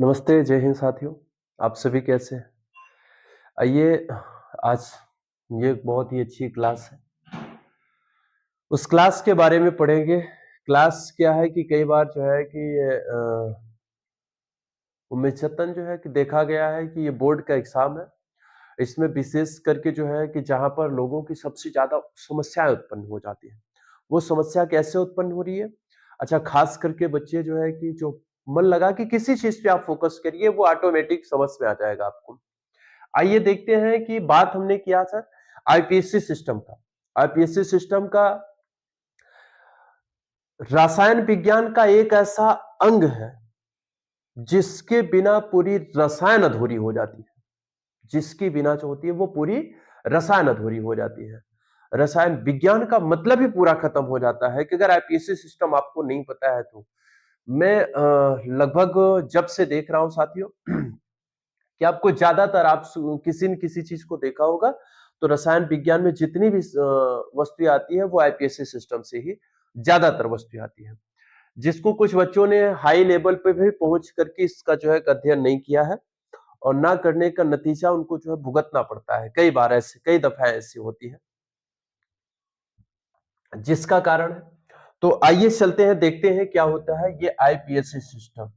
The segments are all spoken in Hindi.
नमस्ते, जय हिंद साथियों। आप सभी कैसे हैं? आइए आज ये एक बहुत ही अच्छी क्लास है। उस क्लास के बारे में पढ़ेंगे। क्लास क्या है कि कई बार जो है कि उम्मीदन जो है कि देखा गया है कि ये बोर्ड का एग्जाम है। इसमें विशेष करके जो है कि जहाँ पर लोगों की सबसे ज़्यादा समस्याएँ उत्पन्न हो जाती हैं। वो समस्या कैसे उत्पन्न हो रही है? अच्छा, खास करके बच्चे जो है कि जो मन लगा कि किसी चीज़ पे आप फ़ोकस करिए, वो ऑटोमेटिक समझ में आ जाएगा आपको। आइए देखते हैं कि बात हमने किया था आईपीएससी सिस्टम का। आईपीएससी सिस्टम का रसायन विज्ञान का एक ऐसा अंग है जिसके बिना पूरी रसायन अधूरी हो जाती है। जिसकी बिना जो होती है वो पूरी रसायन अधूरी हो जाती है। रसायन विज्ञान का मतलब ही पूरा खत्म हो जाता है कि अगर आईपीएससी सिस्टम आपको नहीं पता है तो। मैं लगभग जब से देख रहा हूं साथियों कि आपको ज्यादातर आप किसी न किसी चीज को देखा होगा तो रसायन विज्ञान में जितनी भी वस्तुएं आती है वो आईपीएससी सिस्टम से ही ज्यादातर वस्तुएं आती है। जिसको कुछ बच्चों ने हाई लेवल पे भी पहुंच करके इसका जो है अध्ययन नहीं किया है और ना करने का नतीजा उनको जो है भुगतना पड़ता है। कई बार ऐसे कई दफा ऐसी होती है जिसका कारण है। तो आइए चलते हैं, देखते हैं क्या होता है ये आईपीएससी सिस्टम।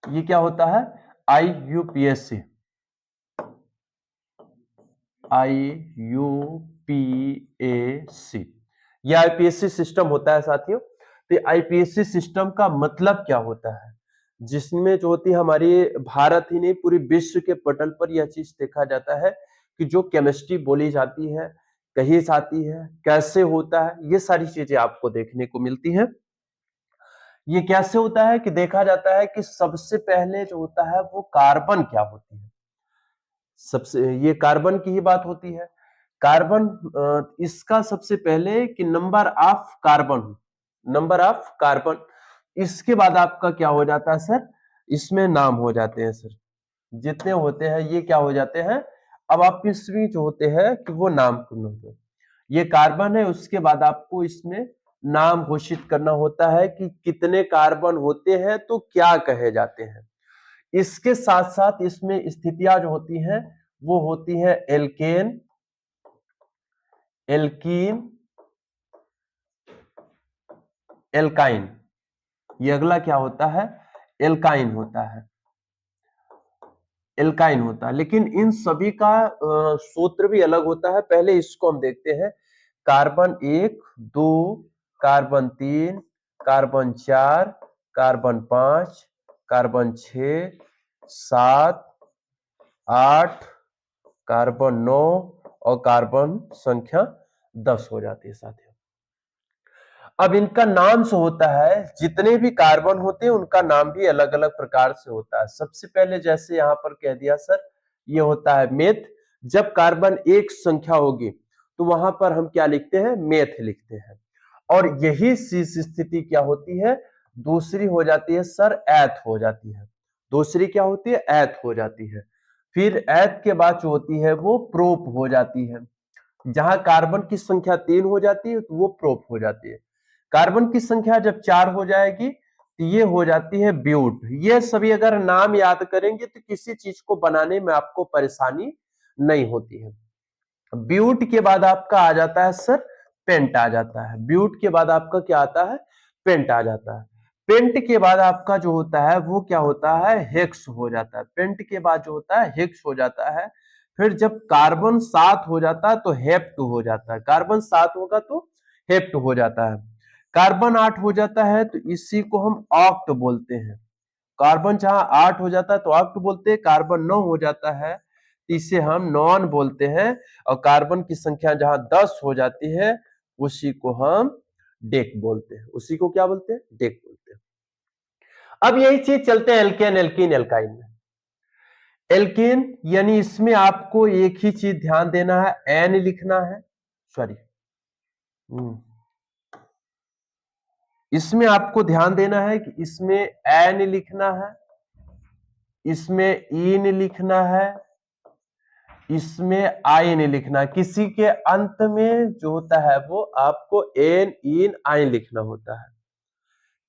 ये क्या होता है? आईयूपीएससी। आईयूपीएसी ये आईपीएससी सिस्टम होता है साथियों। तो आईपीएससी सिस्टम का मतलब क्या होता है? जिसमें जो होती है हमारी भारत ही नहीं पूरी विश्व के पटल पर यह चीज देखा जाता है कि जो केमिस्ट्री बोली जाती है कहीं जाती है, कैसे होता है, ये सारी चीजें आपको देखने को मिलती है। ये कैसे होता है कि देखा जाता है कि सबसे पहले जो होता है वो कार्बन क्या होती है। सबसे ये कार्बन की ही बात होती है। कार्बन इसका सबसे पहले कि number of carbon, number of carbon, इसके बाद आपका क्या हो जाता है सर? इसमें नाम हो जाते हैं सर। जितने होते हैं ये क्या हो जाते हैं? अब आप इसमें जो होते हैं कि वो नामकरण होते हैं। ये कार्बन है, उसके बाद आपको इसमें नाम घोषित करना होता है कि कितने कार्बन होते हैं तो क्या कहे जाते हैं। इसके साथ साथ इसमें स्थितियां जो होती हैं वो होती है एल्केन, एल्कीन, एल्काइन। ये अगला क्या होता है? एल्काइन होता है। एल्काइन होता है, लेकिन इन सभी का सूत्र भी अलग होता है। पहले इसको हम देखते हैं। Carbon 1, 2, carbon 3, carbon 4, carbon 5, carbon 6, 7, 8, carbon 9 और कार्बन संख्या 10 हो जाती है साथियों। अब इनका नाम जो होता है, जितने भी कार्बन होते हैं उनका नाम भी अलग अलग प्रकार से होता है। सबसे पहले जैसे यहां पर कह दिया सर, ये होता है मेथ। जब कार्बन एक संख्या होगी तो वहां पर हम क्या लिखते हैं? मेथ लिखते हैं। और यही स्थिति क्या होती है? दूसरी हो जाती है सर एथ हो जाती है। दूसरी क्या होती है? एथ हो जाती है। फिर एथ के बाद जो होती है वो प्रोप हो जाती है। जहां कार्बन की संख्या 3 हो जाती है तो वो प्रोप हो जाती है। कार्बन की संख्या जब 4 हो जाएगी तो ये हो जाती है ब्यूट। ये सभी अगर नाम याद करेंगे तो किसी चीज को बनाने में आपको परेशानी नहीं होती है। ब्यूट के बाद आपका आ जाता है सर पेंट आ जाता है। ब्यूट के बाद आपका क्या आता है? पेंट आ जाता है। पेंट के बाद आपका जो होता है वो क्या होता है? हेक्स हो जाता है। पेंट के बाद जो होता है हेक्स हो जाता है। फिर जब कार्बन 7 हो जाता है तो हेप्ट हो जाता है। कार्बन 7 होगा तो हेप्ट हो जाता है। कार्बन 8 हो जाता है तो इसी को हम ऑक्ट बोलते हैं। कार्बन जहां 8 हो जाता है तो ऑक्ट बोलते हैं। कार्बन 9 हो जाता है तो इसे हम नॉन बोलते हैं। और कार्बन की संख्या जहां 10 हो जाती है उसी को हम डेक बोलते हैं। उसी को क्या बोलते हैं? डेक बोलते हैं। अब यही चीज चलते हैं एल्केन, एल्कीन, एल्काइन में। एल्केन यानी इसमें आपको एक ही चीज ध्यान देना है, एन लिखना है। सॉरी, इसमें आपको ध्यान देना है कि इसमें एन लिखना है, इसमें इन लिखना है, इसमें आई नहीं लिखना, किसी के अंत में जो होता है वो आपको एन इन आई लिखना होता है।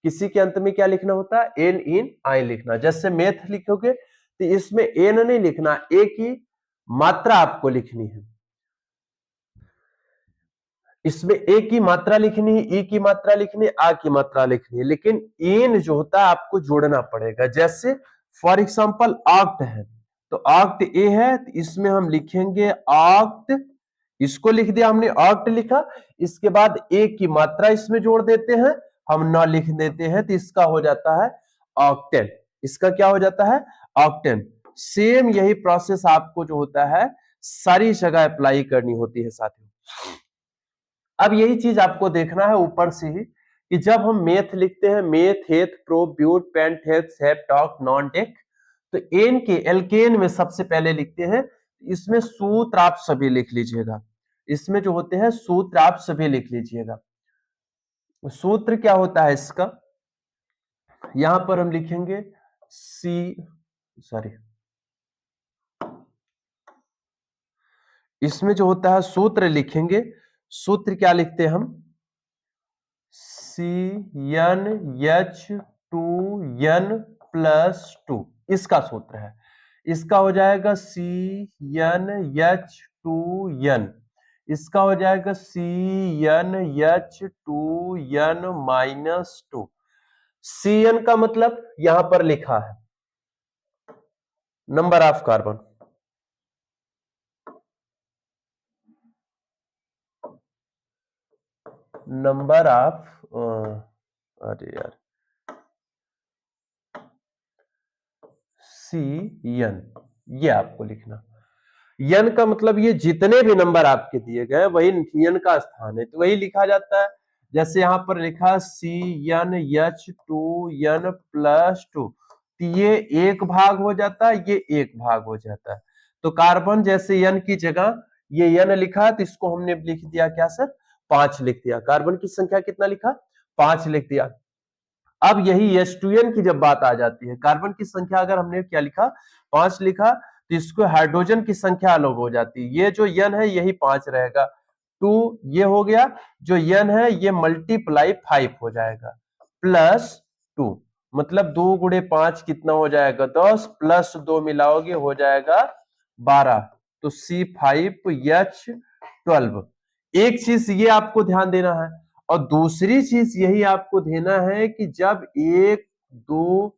किसी के अंत में क्या लिखना होता है? एन इन आई लिखना। जैसे मेथ लिखोगे तो इसमें एन नहीं लिखना, ए की मात्रा आपको लिखनी है। इसमें ए की मात्रा लिखनी है, ई की मात्रा लिखनी है, आ की मात्रा लिखनी है, लेकिन इन जो होता है आपको जोड़ना पड़ेगा। जैसे फॉर एग्जाम्पल ऑक्ट है, तो ऑक्ट ए है, तो इसमें हम लिखेंगे ऑक्ट, इसको लिख दिया हमने, ऑक्ट लिखा, इसके बाद ए की मात्रा इसमें जोड़ देते हैं, हम न लिख देते हैं, तो इसका हो जाता है ऑक्टेन। इसका क्या हो जाता है? ऑक्टेन। सेम यही प्रोसेस आपको जो होता है सारी जगह अप्लाई करनी होती है साथियों। अब यही चीज आपको देखना है ऊपर से ही कि जब हम मेथ लिखते हैं, meth, Heath, probe, ब्यूट, paint, Heath, सेप, टॉक, नॉन टेक, तो एन के एल्केन में सबसे पहले लिखते हैं। इसमें सूत्र आप सभी लिख लीजिएगा, इसमें जो होते हैं सूत्र आप सभी लिख लीजिएगा। सूत्र क्या होता है इसका? यहां पर हम लिखेंगे इसमें जो होता है सूत्र लिखेंगे, सूत्र क्या लिखते हैं हम? CnH2n+2 इसका सूत्र है। इसका हो जाएगा CnH2n, इसका हो जाएगा CnH2n-2। Cn का मतलब यहां पर लिखा है number of carbon, number of अरे यार Cn, ये आपको लिखना। यन का मतलब ये जितने भी नंबर आपके दिए गए वही यन का स्थान है, तो वही लिखा जाता है। जैसे यहां पर लिखा CnH2n+2, तो ये एक भाग हो जाता है, ये एक भाग हो जाता है। तो कार्बन जैसे यन की जगह ये यन लिखा, तो इसको हमने लिख दिया क्या सर? 5 लिख दिया। कार्बन की संख्या कितना लिखा? 5 लिख दिया। अब यही H2n की जब बात आ जाती है, कार्बन की संख्या अगर हमने क्या लिखा? 5 लिखा, तो इसको हाइड्रोजन की संख्या अलग हो जाती है। ये जो n है यही 5 रहेगा, 2 ये हो गया, जो n है ये मल्टीप्लाई 5 हो जाएगा, +2, मतलब 2 गुणे 5 कितना हो जाएगा? 10, +2 मिलाओगे हो जाएगा 12, तो C5H12। एक चीज ये आपको ध्यान देना है, और दूसरी चीज यही आपको देना है कि जब 1, 2,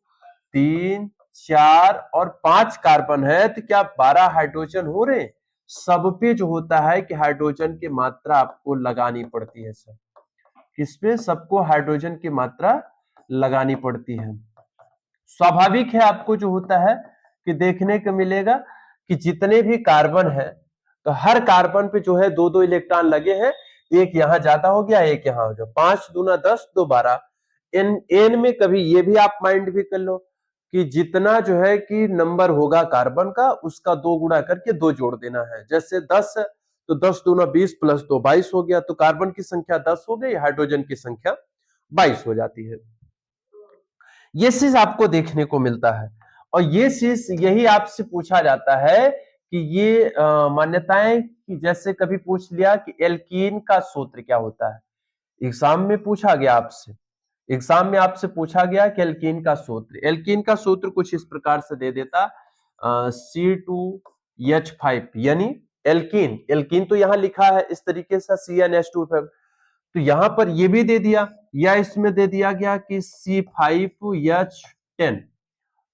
3, 4 और 5 कार्बन है, तो क्या 12 हाइड्रोजन हो रहे? सब पे जो होता है कि हाइड्रोजन की मात्रा आपको लगानी पड़ती है सर। किसपे? सबको हाइड्रोजन की मात्रा लगानी पड़ती है। स्वाभाविक है आपको जो होता है कि देखने को मिलेगा कि जितने भी कार्बन है, तो हर कार्बन पे जो है 2-2 इलेक्ट्रॉन लगे हैं, एक यहां ज्यादा हो गया, एक यहां हो गया, 5 दूना 10, 2 12। एन में कभी ये भी आप माइंड भी कर लो कि जितना जो है कि नंबर होगा कार्बन का, उसका 2 गुणा करके 2 जोड़ देना है। जैसे 10 है तो 10 दूना 20 +2 22 हो गया, तो कार्बन की संख्या 10 हो गई, हाइड्रोजन की संख्या 22 हो जाती है। ये चीज आपको देखने को मिलता है, और ये चीज यही आपसे पूछा जाता है कि ये मान्यताएं, कि जैसे कभी पूछ लिया कि एल्कीन का सूत्र क्या होता है, एग्जाम में पूछा गया आपसे, एग्जाम में आपसे पूछा गया कि एल्कीन का सूत्र, एल्कीन का सूत्र कुछ इस प्रकार से दे देता, C2H5, यानी एल्कीन, एल्कीन तो यहां लिखा है इस तरीके से CnH2, तो यहां पर ये भी दे दिया, या इसमें दे दिया गया कि C5H10,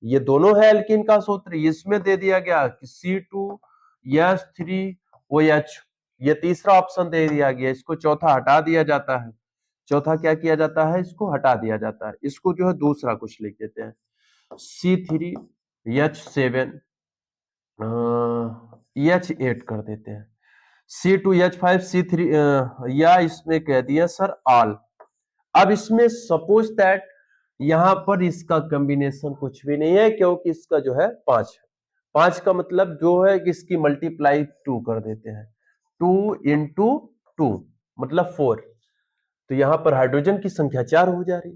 ये दोनों है एल्कीन का सूत्र, इसमें दे दिया गया कि C2H3OH, ये तीसरा ऑप्शन दे दिया गया, इसको चौथा हटा दिया जाता है। चौथा क्या किया जाता है? इसको हटा दिया जाता है, इसको जो है दूसरा कुछ लिख देते हैं, C3H7 H8 कर देते हैं, C2H5 C3 या इसमें कह दिया सर ऑल। अब इसमें सपोज दैट यहां पर इसका कॉम्बिनेशन कुछ भी नहीं है, क्योंकि इसका जो है 5 है, 5 का मतलब जो है कि इसकी मल्टीप्लाई 2 कर देते हैं, 2 × 2 मतलब 4, तो यहां पर हाइड्रोजन की संख्या 4 हो जा रही।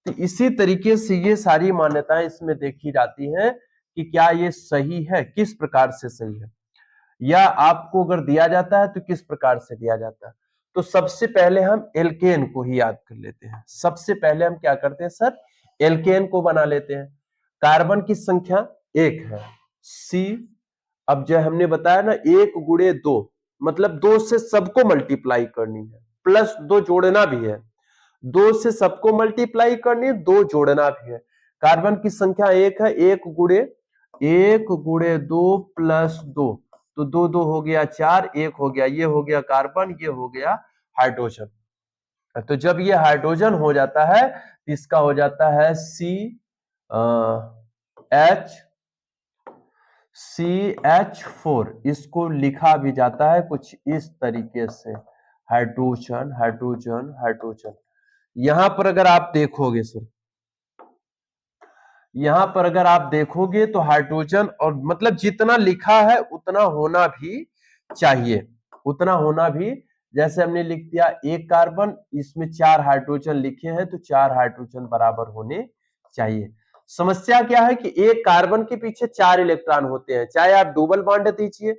तो इसी तरीके से ये सारी मान्यताएं इसमें देखी जाती हैं कि क्या ये सही है, किस प्रकार से सही है। या आपको अगर दिया जाता है तो किस प्रकार से दिया जाता है? तो सबसे पहले हम एल्केन को ही याद कर लेते हैं। सबसे पहले हम क्या करते हैं सर, एल्केन को बना लेते हैं। कार्बन की संख्या 1 है, सी। अब जो हमने बताया ना 1 गुणे 2, मतलब 2 से सबको मल्टीप्लाई करनी है, प्लस 2 जोड़ना भी है। 2 से सबको मल्टीप्लाई करनी है, 2 जोड़ना भी है। कार्बन की संख्या 1 है, 1 गुणे 2 प्लस 2, तो 2 2 हो गया 4, 1 हो गया, ये हो गया कार्बन, ये हो गया हाइड्रोजन। तो जब ये हाइड्रोजन हो जाता है तो इसका हो जाता है CH4। इसको लिखा भी जाता है कुछ इस तरीके से, हाइड्रोजन हाइड्रोजन हाइड्रोजन। यहां पर अगर आप देखोगे सर, यहां पर अगर आप देखोगे तो हाइड्रोजन, और मतलब जितना लिखा है उतना होना भी चाहिए, उतना होना भी। जैसे हमने लिख दिया 1 कार्बन, इसमें 4 हाइड्रोजन लिखे हैं तो 4 हाइड्रोजन बराबर होने चाहिए। समस्या क्या है कि एक कार्बन के पीछे 4 इलेक्ट्रॉन होते हैं, चाहे आप डबल बॉन्ड दीजिए,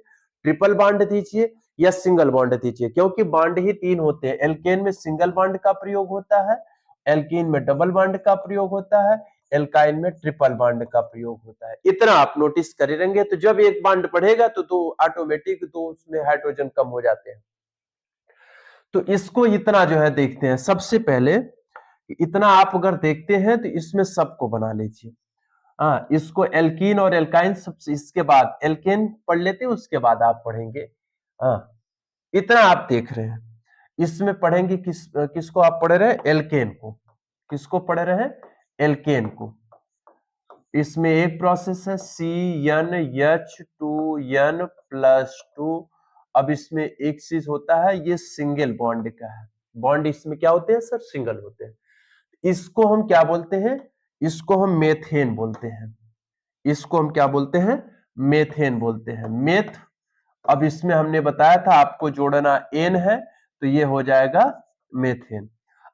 ट्रिपल बॉन्ड दीजिए या सिंगल बॉन्ड दीजिए, क्योंकि बॉन्ड ही 3 होते हैं। एल्केन में सिंगल बॉन्ड का प्रयोग होता है, एल्कीन में डबल बॉन्ड का प्रयोग होता है, एल्काइन में ट्रिपल बॉन्ड का प्रयोग होता है। इतना आप नोटिस करे रहेंगे। तो जब एक बॉन्ड बढ़ेगा तो ऑटोमेटिक तो उसमें हाइड्रोजन कम हो जाते हैं। तो इसको इतना जो है देखते हैं सबसे पहले, इतना आप अगर देखते हैं तो इसमें सबको बना लीजिए। हाँ, इसको एल्कीन और एल्काइन सबसे, इसके बाद एल्केन पढ़ लेते हैं, उसके बाद आप पढ़ेंगे। हाँ, इतना आप देख रहे हैं। इसमें पढ़ेंगे किसको आप पढ़ रहे हैं, एल्केन को। किसको पढ़ रहे हैं, एल्केन को। इसमें एक प्रोसेस है CnH2n+2। अब इसमें एक चीज होता है, ये सिंगल बॉन्ड का है। बॉन्ड इसमें क्या होते हैं सर, सिंगल होते हैं। इसको हम क्या बोलते हैं, इसको हम मेथेन बोलते हैं। इसको हम क्या बोलते हैं, मेथेन बोलते हैं, मेथ। अब इसमें हमने बताया था आपको जोड़ना एन है, तो ये हो जाएगा मेथेन।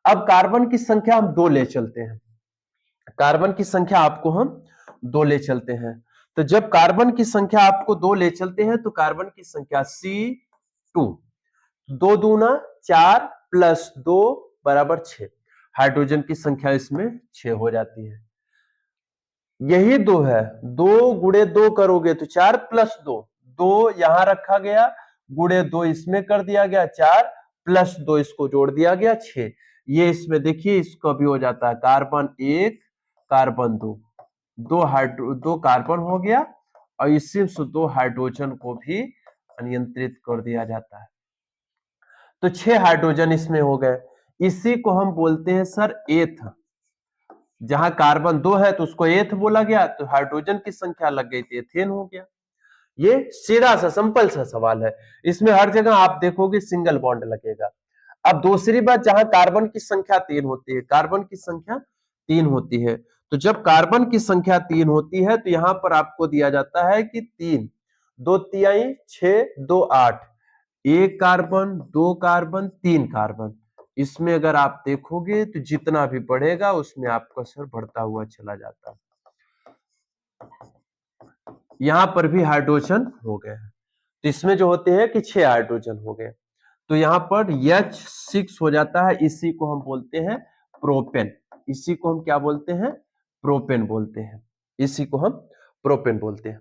अब कार्बन की संख्या हम 2 ले चलते हैं। कार्बन की संख्या आपको हम 2 ले चलते हैं। तो जब कार्बन की संख्या आपको 2 ले चलते हैं तो कार्बन की संख्या C2, 2 दूना 4 प्लस 2 बराबर 6। हाइड्रोजन की संख्या इसमें 6 हो जाती है। यही 2 है, 2 गुणे 2 करोगे तो 4 प्लस 2, 2 यहां रखा गया, गुणे 2 इसमें कर दिया गया 4, प्लस 2 इसको जोड़ दिया गया 6। ये इसमें देखिए, इसको भी हो जाता है कार्बन 1 कार्बन 2, 2 कार्बन हो गया, और इससे 2 हाइड्रोजन को भी नियंत्रित कर दिया जाता है। तो 6 हाइड्रोजन इसमें हो गए। इसी को हम बोलते हैं सर एथ। जहां कार्बन 2 है तो उसको एथ बोला गया, तो हाइड्रोजन की संख्या लग गई तो एथेन हो गया। ये सीधा सा सिंपल सा सवाल है। इसमें हर जगह आप देखोगे सिंगल बॉन्ड लगेगा। अब दूसरी बात, जहां कार्बन की संख्या 3 होती है, कार्बन की संख्या 3 होती है, तो जब कार्बन की संख्या 3 होती है तो यहां पर आपको दिया जाता है कि 3 2 तिहाई 6 2 8, 1 कार्बन 2 कार्बन 3 कार्बन। इसमें अगर आप देखोगे तो जितना भी बढ़ेगा उसमें आपका सर बढ़ता हुआ चला जाता है। यहां पर भी हाइड्रोजन हो गए हैं, तो इसमें जो होते हैं कि 6 हाइड्रोजन हो गए, तो यहां पर H6 हो जाता है। इसी को हम बोलते हैं प्रोपेन। इसी को हम क्या बोलते हैं, प्रोपेन बोलते हैं। इसी को हम प्रोपेन बोलते हैं।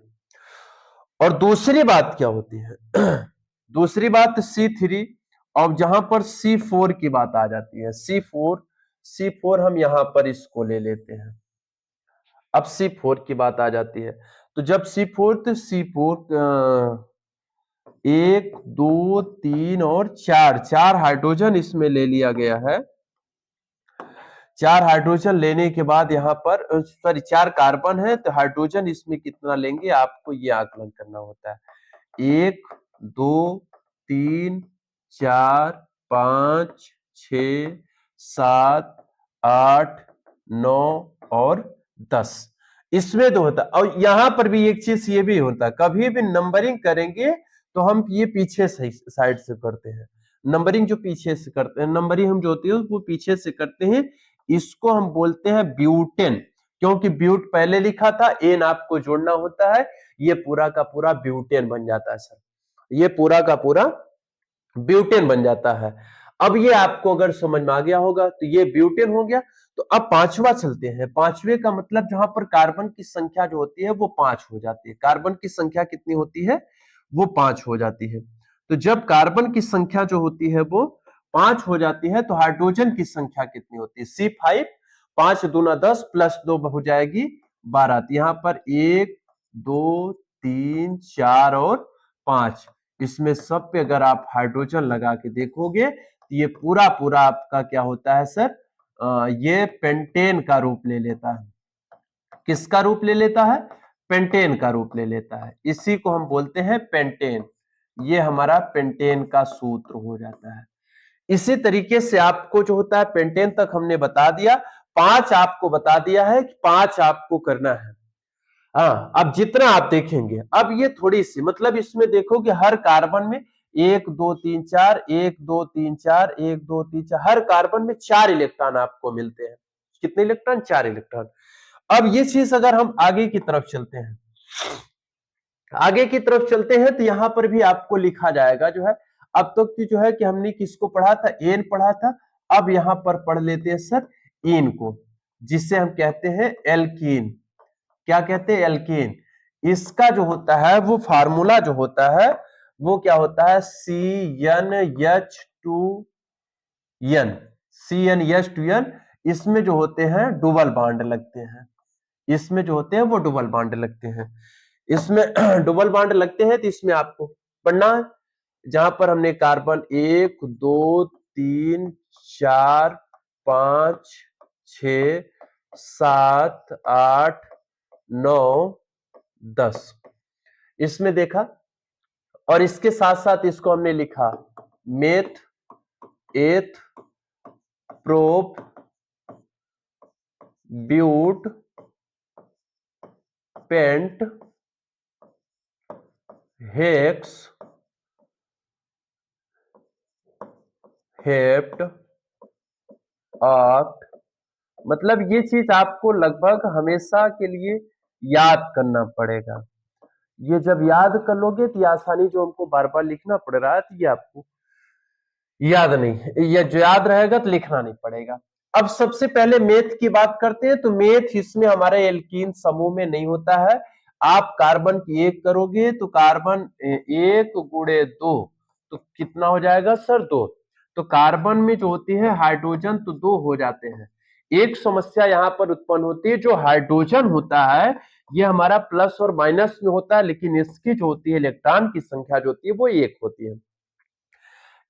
और दूसरी बात क्या होती है दूसरी बात C3। और जहां पर C4 की बात आ जाती है, C4 हम यहां पर इसको ले लेते हैं। अब C4 की बात आ जाती है, तो जब C4, तो C4 1 2 3 और 4 हाइड्रोजन इसमें ले लिया गया है। 4 हाइड्रोजन लेने के बाद यहाँ पर सॉरी 4 कार्बन है, तो हाइड्रोजन इसमें कितना लेंगे आपको ये आकलन करना होता है। 1 2 3 4 5 6 7 8 9 और 10। इसमें तो होता है। और यहां पर भी एक चीज ये भी होता है, कभी भी नंबरिंग करेंगे तो हम ये पीछे से साइड से करते हैं। नंबरिंग जो पीछे से करते हैं, नंबरिंग हम जो होती है वो पीछे से करते हैं। इसको हम बोलते हैं ब्यूटेन, क्योंकि ब्यूट पहले लिखा था, एन आपको जोड़ना होता है, ये पूरा का पूरा ब्यूटेन बन जाता है सर। ये पूरा का पूरा ब्यूटेन बन जाता है। अब ये आपको अगर समझ में आ गया होगा तो ये ब्यूटेन हो गया। तो अब पांचवा चलते हैं। पांचवे का मतलब जहां पर कार्बन की संख्या जो होती है वो 5 हो जाती है। कार्बन की संख्या कितनी होती है? वो 5 हो जाती है। तो जब कार्बन की संख्या जो होती है वो 5 हो जाती है तो हाइड्रोजन की संख्या कितनी होती है? C5, 5 दूना 10 प्लस 2 हो जाएगी 12। तो यहां पर 1 2 3 4 और 5, इसमें सब पे अगर आप हाइड्रोजन लगा के देखोगे तो ये पूरा पूरा आपका क्या होता है सर? ये पेंटेन का रूप ले लेता है। किसका रूप ले लेता है? पेंटेन का रूप ले लेता है। इसी को हम बोलते हैं पेंटेन। ये हमारा पेंटेन का सूत्र हो जाता है। इसी तरीके से आपको जो होता है पेंटेन तक हमने बता दिया। 5 आपको बता दिया है कि 5 आपको करना है। हाँ, अब जितना आप देखेंगे, अब ये थोड़ी सी मतलब इसमें देखो कि हर कार्बन में 1 2 3 4 1 2 3 4 1 2 3 4 हर कार्बन में 4 इलेक्ट्रॉन आपको मिलते हैं। कितने इलेक्ट्रॉन? 4 इलेक्ट्रॉन। अब ये चीज अगर हम आगे की तरफ चलते हैं, आगे की तरफ चलते हैं तो यहां पर भी आपको लिखा जाएगा जो है। अब तक की जो है कि हमने किसको पढ़ा था? एन पढ़ा था। अब यहां पर पढ़ लेते हैं सर इन को, जिससे हम कहते हैं एल्कीन। क्या कहते हैं? एल्कीन। इसका जो होता है वो फार्मूला जो होता है वो क्या होता है? CnH2n। CnH2n। इसमें जो होते हैं डबल बॉन्ड लगते हैं। इसमें जो होते हैं वो डबल बॉन्ड लगते हैं। इसमें डबल बॉन्ड लगते हैं तो इसमें आपको पढ़ना है। जहां पर हमने कार्बन 1 2 3 4 5 6 7 8 9 10 इसमें देखा, और इसके साथ साथ इसको हमने लिखा meth, eth, prop, but, pent, hex, hept, oct. मतलब ये चीज आपको लगभग हमेशा के लिए याद करना पड़ेगा। ये जब याद कर लोगे तो ये आसानी जो हमको बार बार लिखना पड़ रहा है तो ये आपको याद नहीं, ये जो याद रहेगा तो लिखना नहीं पड़ेगा। अब सबसे पहले मेथ की बात करते हैं। तो मेथ इसमें हमारे एल्कीन समूह में नहीं होता है। आप कार्बन की एक करोगे तो कार्बन 1 गुणे 2 तो कितना हो जाएगा सर? 2। तो कार्बन में जो होती है हाइड्रोजन तो 2 हो जाते हैं। एक समस्या यहां पर उत्पन्न होती है, जो हाइड्रोजन होता है ये हमारा प्लस और माइनस में होता है, लेकिन इसकी जो होती है इलेक्ट्रॉन की संख्या जो होती है वो 1 होती है।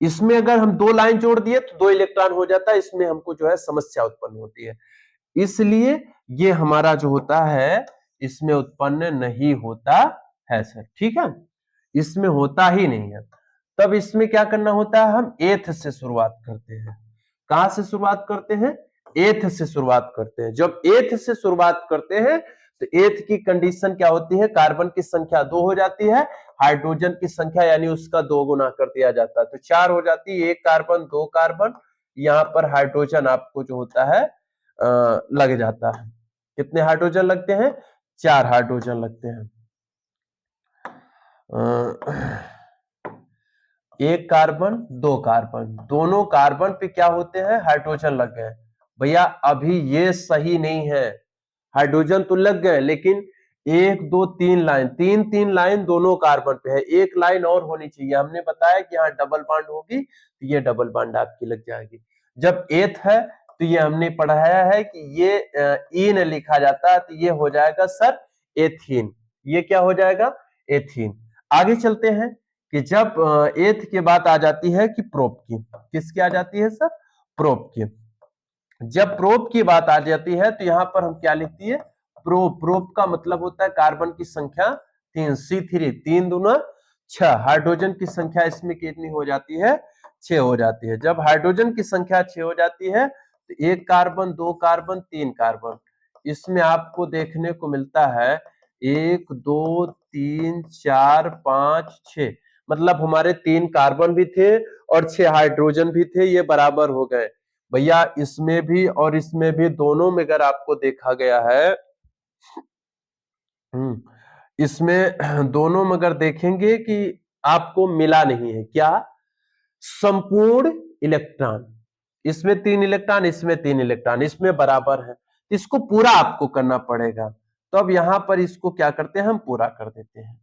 इसमें अगर हम 2 लाइन जोड़ दिए तो 2 इलेक्ट्रॉन हो जाता है। इसमें हमको जो है समस्या उत्पन्न होती है, इसलिए ये हमारा जो होता है इसमें उत्पन्न नहीं होता है सर। ठीक है, इसमें होता ही नहीं है। तब इसमें क्या करना होता है? हम एथ से शुरुआत करते हैं। कहां से शुरुआत करते हैं? एथ से शुरुआत करते हैं। जब एथ से शुरुआत करते हैं तो एथ की कंडीशन क्या होती है? कार्बन की संख्या 2 हो जाती है, हाइड्रोजन की संख्या यानी उसका 2 गुना कर दिया जाता है तो 4 हो जाती है। 1 कार्बन 2 कार्बन, यहाँ पर हाइड्रोजन आपको जो होता है लग जाता है। कितने हाइड्रोजन लगते हैं? 4 हाइड्रोजन लगते हैं। 1 कार्बन 2 कार्बन, दोनों कार्बन पे क्या होते हैं? हाइड्रोजन लग गए। भैया अभी ये सही नहीं है, हाइड्रोजन तो लग गए लेकिन 1 2 3 लाइन, 3 लाइन दोनों कार्बन पे है। एक लाइन और होनी चाहिए। हमने बताया कि यहाँ डबल बॉन्ड होगी तो ये डबल बॉन्ड आपकी लग जाएगी। जब एथ है तो ये हमने पढ़ाया है कि ये इन लिखा जाता है तो ये हो जाएगा सर एथीन। ये क्या हो जाएगा? एथीन। आगे चलते हैं कि जब एथ की बात आ जाती है कि प्रोप की, किसकी आ जाती है सर? प्रोप की। जब प्रोप की बात आ जाती है तो यहां पर हम क्या लिखती है? प्रोप। प्रोप का मतलब होता है कार्बन की संख्या 3, C3, 3 दूना 6। हाइड्रोजन की संख्या इसमें कितनी हो जाती है? 6 हो जाती है। जब हाइड्रोजन की संख्या 6 हो जाती है तो 1 कार्बन 2 कार्बन 3 कार्बन, इसमें आपको देखने को मिलता है 1 2 3 4 5 6, मतलब हमारे 3 कार्बन भी थे और 6 हाइड्रोजन भी थे, ये बराबर हो गए। भैया इसमें भी और इसमें भी, दोनों में अगर आपको देखा गया है, इसमें दोनों में अगर देखेंगे कि आपको मिला नहीं है। क्या? संपूर्ण इलेक्ट्रॉन। इसमें 3 इलेक्ट्रॉन, इसमें 3 इलेक्ट्रॉन, इसमें बराबर है, इसको पूरा आपको करना पड़ेगा। तो अब यहां पर इसको क्या करते हैं, हम पूरा कर देते हैं।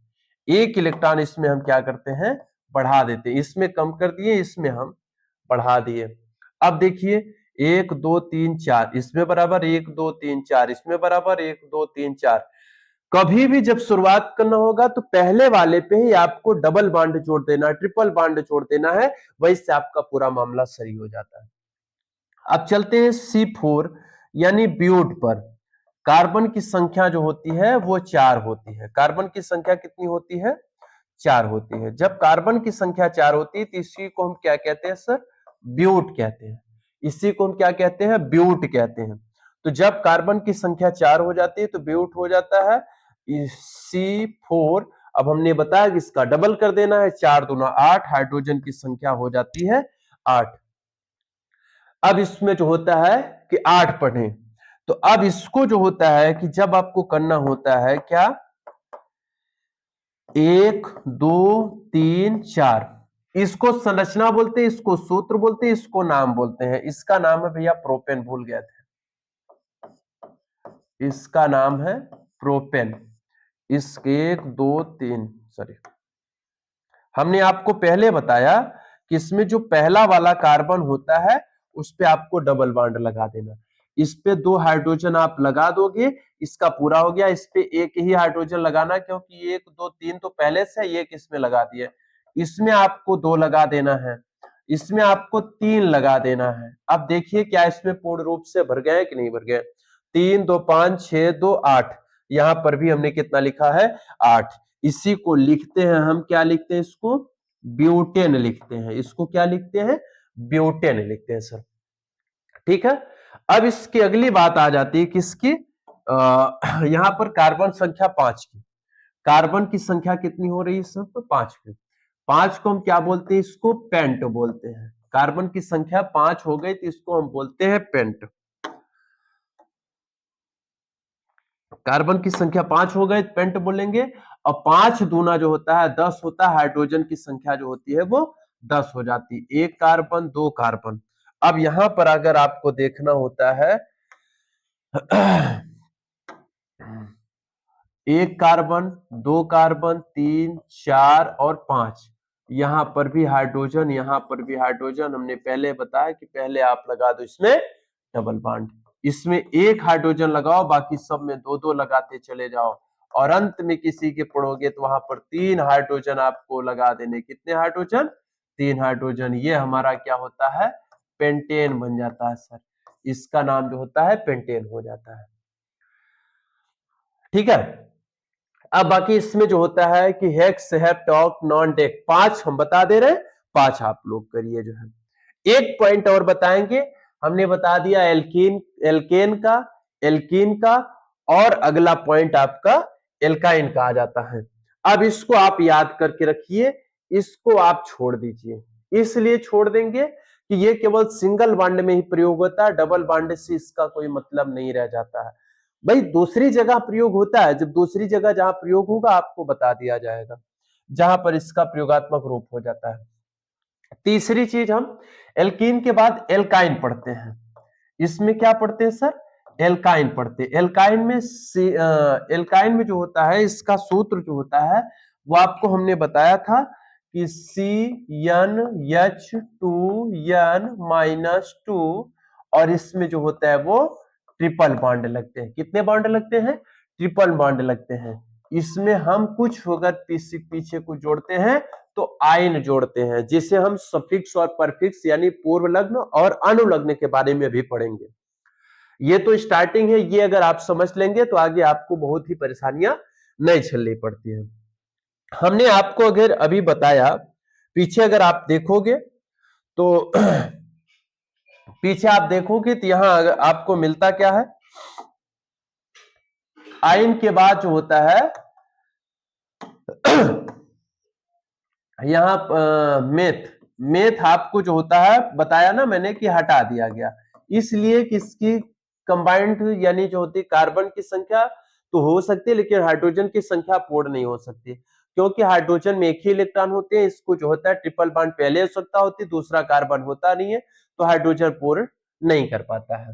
1 इलेक्ट्रॉन इसमें हम क्या करते हैं, बढ़ा देते हैं। इसमें कम कर दिए, इसमें हम बढ़ा दिए। अब देखिए 1 2 3 4 इसमें बराबर, 1 2 3 4 इसमें बराबर, 1 2 3 4। कभी भी जब शुरुआत करना होगा तो पहले वाले पे ही आपको डबल बॉन्ड जोड़ देना, ट्रिपल बॉन्ड जोड़ देना है, वहीं से आपका पूरा मामला सही हो जाता है। अब चलते हैं C4 यानी ब्यूट पर। कार्बन की संख्या जो होती है वो 4 होती है। कार्बन की संख्या कितनी होती है? 4 होती है। जब कार्बन की संख्या 4 होती है तो इसी को हम क्या कहते हैं सर? ब्यूट कहते हैं। इसी को हम क्या कहते हैं? ब्यूट कहते हैं। तो जब कार्बन की संख्या 4 हो जाती है तो ब्यूट हो जाता है C4। अब हमने बताया कि इसका डबल कर देना है, 4 दूना 8, हाइड्रोजन की संख्या हो जाती है 8। अब इसमें जो होता है कि 8 पढ़ें, तो अब इसको जो होता है कि जब आपको करना होता है क्या, 1 2 3 4, इसको संरचना बोलते हैं, इसको सूत्र बोलते हैं, इसको नाम बोलते हैं। इसका नाम है भैया प्रोपेन, भूल गए थे, इसका नाम है प्रोपेन। इस 1 2 3 सॉरी, हमने आपको पहले बताया कि इसमें जो पहला वाला कार्बन होता है उस पे आपको डबल बॉन्ड लगा देना। इस पे 2 हाइड्रोजन आप लगा दोगे, इसका पूरा हो गया। इस पे एक ही हाइड्रोजन लगाना, क्योंकि 1 2 3 तो पहले से एक इसमें लगा दिए। इसमें आपको 2 लगा देना है, इसमें आपको 3 लगा देना है। अब देखिए क्या इसमें पूर्ण रूप से भर गए कि नहीं भर गए? 3 2 5 6 2 8, यहां पर भी हमने कितना लिखा है? 8। इसी को लिखते हैं हम, क्या लिखते हैं इसको? ब्यूटेन लिखते हैं। इसको क्या लिखते हैं? ब्यूटेन लिखते हैं सर। ठीक है। अब इसकी अगली बात आ जाती है किसकी? यहां पर कार्बन संख्या 5 की। कार्बन की संख्या कितनी हो रही है सब? 5 की। 5 को हम क्या बोलते हैं? इसको पेंट बोलते हैं। कार्बन की संख्या 5 हो गई तो इसको हम बोलते हैं पेंट। कार्बन की संख्या 5 हो गए, पेंट बोलेंगे। और 5 दूना जो होता है 10 होता है, हाइड्रोजन की संख्या जो होती है वो 10 हो जाती है। 1 कार्बन 2 कार्बन। अब यहां पर अगर आपको देखना होता है 1 कार्बन 2 कार्बन 3 4 और 5, यहां पर भी हाइड्रोजन, यहां पर भी हाइड्रोजन। हमने पहले बताया कि पहले आप लगा दो इसमें डबल बॉन्ड, इसमें 1 हाइड्रोजन लगाओ, बाकी सब में 2-2 लगाते चले जाओ। और अंत में किसी के पढ़ोगे तो वहां पर 3 हाइड्रोजन आपको लगा देने। कितने हाइड्रोजन? 3 हाइड्रोजन। ये हमारा क्या होता है? पेंटेन बन जाता है सर। इसका नाम जो होता है पेंटेन हो जाता है। ठीक है। अब बाकी इसमें जो होता है कि हेक्स हेप्टॉक नॉन डेक, 5 हम बता दे रहे हैं, 5 आप लोग करिए जो है। एक पॉइंट और बताएंगे, हमने बता दिया एल्कीन, एल्कीन का, और अगला पॉइंट आपका एल्काइन का आ जाता है। अब इसको आप याद करके रखिए, इसको आप छोड़ दीजिए। इसलिए छोड़ देंगे कि ये केवल सिंगल बॉन्ड में ही प्रयोग होता है, डबल बॉन्ड से इसका कोई मतलब नहीं रह जाता है। भाई दूसरी जगह प्रयोग होता है, जब दूसरी जगह जहां प्रयोग होगा आपको बता दिया जाएगा, जहां पर इसका प्रयोगात्मक रूप हो जाता है। तीसरी चीज, हम एल्कीन के बाद एल्काइन पढ़ते हैं। इसमें क्या पढ़ते हैं सर? एल्काइन पढ़ते हैं। एल्काइन में जो होता है, इसका सूत्र जो होता है वो आपको हमने बताया था कि CnH2n-2, और इसमें जो होता है वो ट्रिपल बॉन्ड लगते हैं। कितने बॉन्ड लगते हैं? ट्रिपल बॉन्ड लगते हैं। इसमें हम कुछ अगर पीछे को जोड़ते हैं तो आयन जोड़ते हैं, जिसे हम सफिक्स और परफिक्स यानी पूर्व लग्न और अनुलग्न के बारे में भी पढ़ेंगे। ये तो स्टार्टिंग है, ये अगर आप समझ लेंगे तो आगे आपको बहुत ही परेशानियां नहीं झेलनी पड़ती हैं। हमने आपको अगर अभी बताया, पीछे अगर आप देखोगे तो पीछे आप देखोगे तो यहां आपको मिलता क्या है? आयन के बाद जो होता है यहां मेथ आपको जो होता है बताया ना मैंने कि हटा दिया गया, इसलिए कि इसकी कंबाइंड यानी जो होती है कार्बन की संख्या तो हो सकती है, लेकिन हाइड्रोजन की संख्या पूर्ण नहीं हो सकती। क्योंकि हाइड्रोजन में एक ही इलेक्ट्रॉन होते हैं, इसको जो होता है ट्रिपल बॉन्ड पहले आवश्यकता होती है, दूसरा कार्बन होता नहीं है, तो हाइड्रोजन पूर्ण नहीं कर पाता है।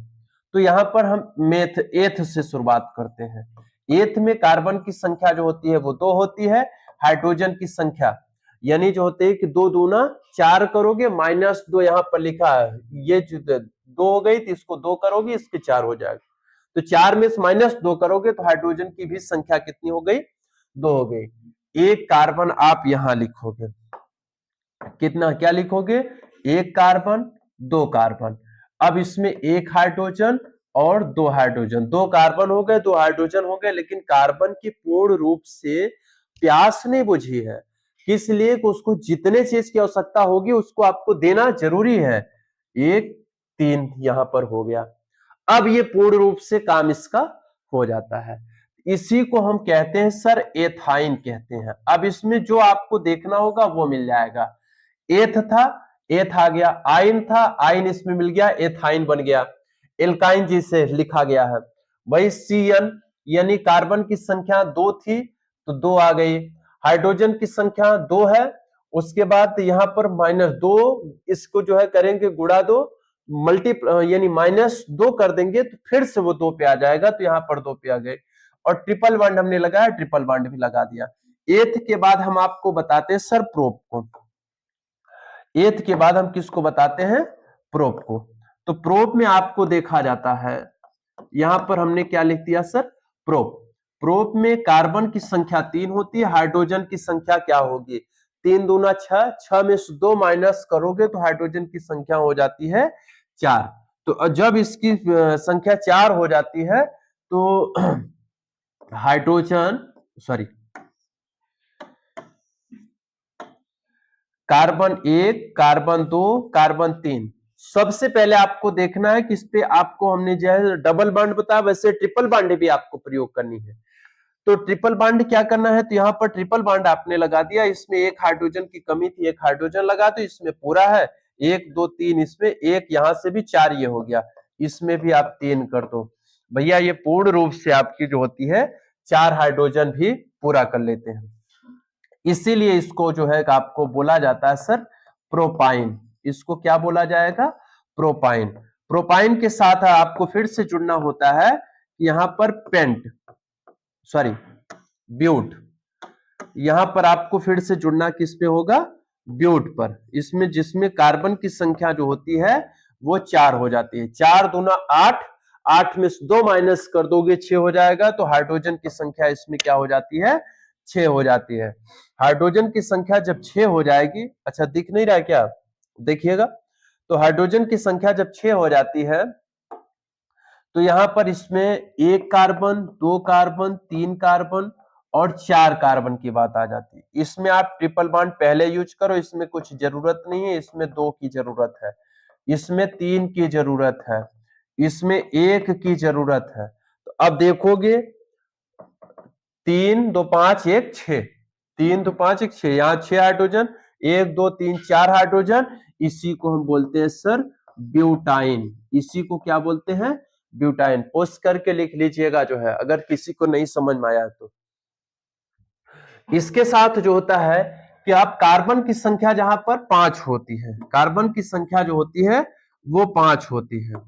तो यहाँ पर हम एथ से शुरुआत करते हैं। एथ में कार्बन की संख्या जो होती है वो 2 होती है, हाइड्रोजन की संख्या यानी जो होते है कि 2 दूना 4 करोगे, -2 यहाँ पर लिखा है, ये 2 हो गई तो इसको 2 करोगे, इसके 4 हो जाएगा, तो 4 में से -2 करोगे तो हाइड्रोजन की भी संख्या कितनी हो गई, 2 हो गई। एक कार्बन आप यहां लिखोगे, कितना क्या लिखोगे, एक कार्बन, 2 कार्बन। अब इसमें एक हाइड्रोजन और 2 हाइड्रोजन, 2 कार्बन हो गए, 2 हाइड्रोजन हो गए, लेकिन कार्बन की पूर्ण रूप से प्यास नहीं बुझी है, किस लिए कि उसको जितने चीज की आवश्यकता होगी उसको आपको देना जरूरी है। 1 3 यहां पर हो गया। अब ये पूर्ण रूप से काम इसका हो जाता है, इसी को हम कहते हैं सर एथाइन कहते हैं। अब इसमें जो आपको देखना होगा वो मिल जाएगा, एथ था, एथ आ गया, आइन था, आइन इसमें मिल गया, एथाइन बन गया। एल्काइन जिसे लिखा गया है वही CN, यानी कार्बन की संख्या 2 थी तो 2 आ गई, हाइड्रोजन की संख्या 2 है, उसके बाद यहाँ पर -2, इसको जो है करेंगे गुणा 2, यानी -2 कर देंगे तो फिर से वो 2 पे आ जाएगा, तो यहाँ पर 2 पे आ गए, और ट्रिपल बॉन्ड हमने लगाया, ट्रिपल बॉन्ड भी लगा दिया। एथ के बाद हम आपको बताते हैं सर प्रोप को, एथ के बाद हम किसको बताते हैं, प्रोप को। तो प्रोप में आपको देखा जाता है, यहां पर हमने क्या लिख दिया सर, प्रोप। प्रोप में कार्बन की संख्या 3 होती है, हाइड्रोजन की संख्या क्या होगी, 3 दूना 6, 6 में से 2 माइनस करोगे तो हाइड्रोजन की संख्या हो जाती है 4। तो जब इसकी संख्या 4 हो जाती है तो hydrogen sorry carbon 1, carbon 2, carbon 3, सबसे पहले आपको देखना है कि इस पे आपको हमने जो है डबल बॉन्ड बताया, वैसे ट्रिपल बॉन्ड भी आपको प्रयोग करनी है। तो ट्रिपल बॉन्ड क्या करना है, तो यहाँ पर ट्रिपल बॉन्ड आपने लगा दिया, इसमें एक हाइड्रोजन की कमी थी, एक हाइड्रोजन लगा दो, इसमें पूरा है 1 2 3, इसमें एक, यहां से भी 4 ये हो गया, इसमें भी आप 3 कर दो भैया, ये पूर्ण रूप से आपकी जो होती है 4 हाइड्रोजन भी पूरा कर लेते हैं, इसीलिए इसको जो है आपको बोला जाता है सर प्रोपाइन। इसको क्या बोला जाएगा, प्रोपाइन। प्रोपाइन के साथ आपको फिर से जुड़ना होता है, यहां पर पेंट सॉरी ब्यूट, यहां पर आपको फिर से जुड़ना किस पे होगा, ब्यूट पर, इसमें जिसमें कार्बन की संख्या जो होती है वो 4 हो जाती है, 4 दूना 8, 8 में से 2 माइनस कर दोगे 6 हो जाएगा, तो हाइड्रोजन की संख्या इसमें क्या हो जाती है, 6 हो जाती है। हाइड्रोजन की संख्या जब 6 हो जाएगी, अच्छा दिख नहीं रहा है क्या, देखिएगा, तो हाइड्रोजन की संख्या जब 6 हो जाती है तो यहां पर इसमें 1 कार्बन, 2 कार्बन, 3 कार्बन और 4 कार्बन की बात आ जाती है। इसमें आप ट्रिपल बॉन्ड पहले यूज करो, इसमें कुछ जरूरत नहीं है, इसमें 2 की जरूरत है, इसमें 3 की जरूरत है, इसमें 1 की जरूरत है। तो अब देखोगे 3 2 5 1 6, 3 2 5 1 6, यहाँ 6 हाइड्रोजन, 1 2 3 4 हाइड्रोजन, इसी को हम बोलते हैं सर ब्यूटाइन, इसी को क्या बोलते हैं, ब्यूटाइन। पोस्ट करके लिख लीजिएगा जो है, अगर किसी को नहीं समझ में आया तो। इसके साथ जो होता है कि आप कार्बन की संख्या जहां पर 5 होती है, कार्बन की संख्या जो होती है वो 5 होती है,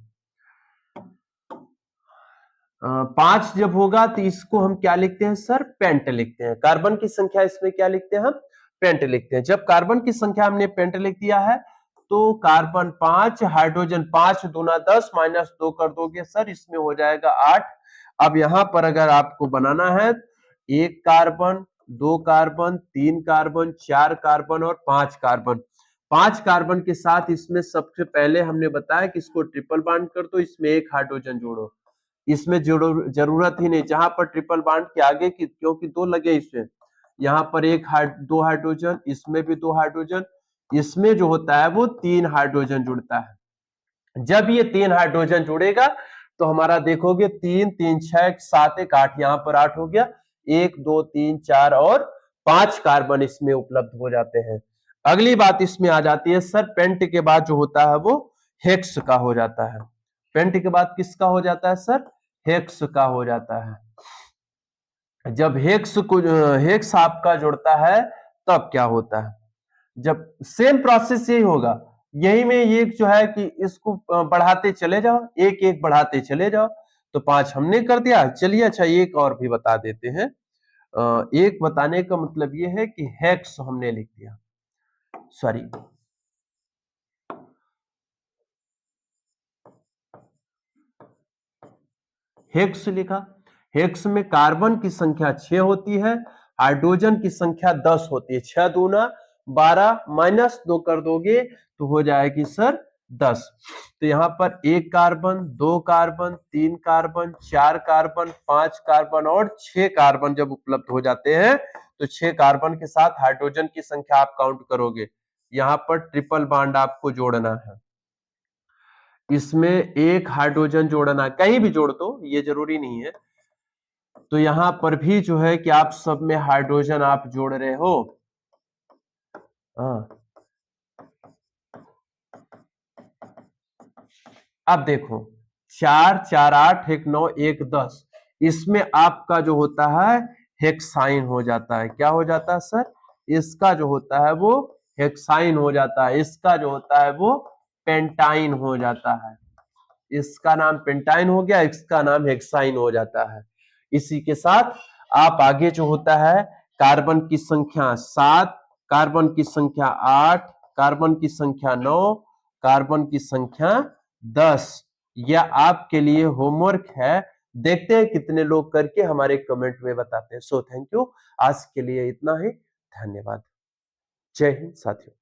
5 जब होगा तो इसको हम क्या लिखते हैं सर, पेंट लिखते हैं। कार्बन की संख्या इसमें क्या लिखते हैं हम, पेंट लिखते हैं। जब कार्बन की संख्या हमने पेंट लिख दिया है तो कार्बन 5, हाइड्रोजन 5 दूना 10, -2 कर दोगे सर, इसमें हो जाएगा 8। अब यहां पर अगर आपको बनाना है 1 कार्बन, 2 कार्बन, 3 कार्बन, 4 कार्बन और 5 कार्बन, 5 कार्बन के साथ इसमें सबसे पहले हमने बताया कि इसको ट्रिपल बॉन्ड कर दो, इसमें 1 हाइड्रोजन जोड़ो, इसमें जरूरत ही नहीं, जहां पर ट्रिपल बॉन्ड के आगे की, क्योंकि 2 लगे इसमें, यहाँ पर 2 हाइड्रोजन, इसमें भी 2 हाइड्रोजन, इसमें जो होता है वो 3 हाइड्रोजन जुड़ता है। जब ये 3 हाइड्रोजन जुड़ेगा तो हमारा देखोगे 3 3 6 7 1 8, यहाँ पर 8 हो गया, 1 2 3 4 और 5 कार्बन इसमें उपलब्ध हो जाते हैं। अगली बात इसमें आ जाती है सर, पेंट के बाद जो होता है वो हेक्स का हो जाता है। पेंट के बाद किसका हो जाता है सर, हेक्स का हो जाता है। जब हेक्स को हेक्स आपका जुड़ता है तब क्या होता है, जब सेम प्रोसेस यही होगा, यही में ये जो है कि इसको बढ़ाते चले जाओ, एक एक बढ़ाते चले जाओ। तो 5 हमने कर दिया। चलिए अच्छा एक और भी बता देते हैं। एक बताने का मतलब ये है कि हेक्स हमने लिख दिया, सॉरी हेक्स लिखा। हेक्स में कार्बन की संख्या 6 होती है, हाइड्रोजन की संख्या 10 होती है। 6 दूना 12 माइनस 2 कर दोगे तो हो जाएगी सर 10। तो यहां पर 1 carbon, 2 carbon, 3 carbon, 4 carbon, 5 carbon और 6 कार्बन जब उपलब्ध हो जाते हैं तो 6 कार्बन के साथ हाइड्रोजन की संख्या आप काउंट करोगे। यहां पर ट्रिपल बॉन्ड आपको जोड़ना है, इसमें एक हाइड्रोजन जोड़ना, कहीं भी जोड़ दो ये जरूरी नहीं है। तो यहां पर भी जो है कि आप सब में हाइड्रोजन आप जोड़ रहे हो। हाँ, अब देखो 4 4 8 1 9 1 10, इसमें आपका जो होता है हेक्साइन हो जाता है। क्या हो जाता है सर? इसका जो होता है वो हेक्साइन हो जाता है, इसका जो होता है वो पेंटाइन हो जाता है। इसका नाम पेंटाइन हो गया, इसका नाम हेक्साइन हो जाता है। इसी के साथ आप आगे जो होता है कार्बन की संख्या 7, कार्बन की संख्या 8, कार्बन की संख्या 9, कार्बन की संख्या 10, यह आपके लिए होमवर्क है। देखते हैं कितने लोग करके हमारे कमेंट में बताते हैं। सो थैंक यू, आज के लिए इतना ही। धन्यवाद। जय हिंद साथियों।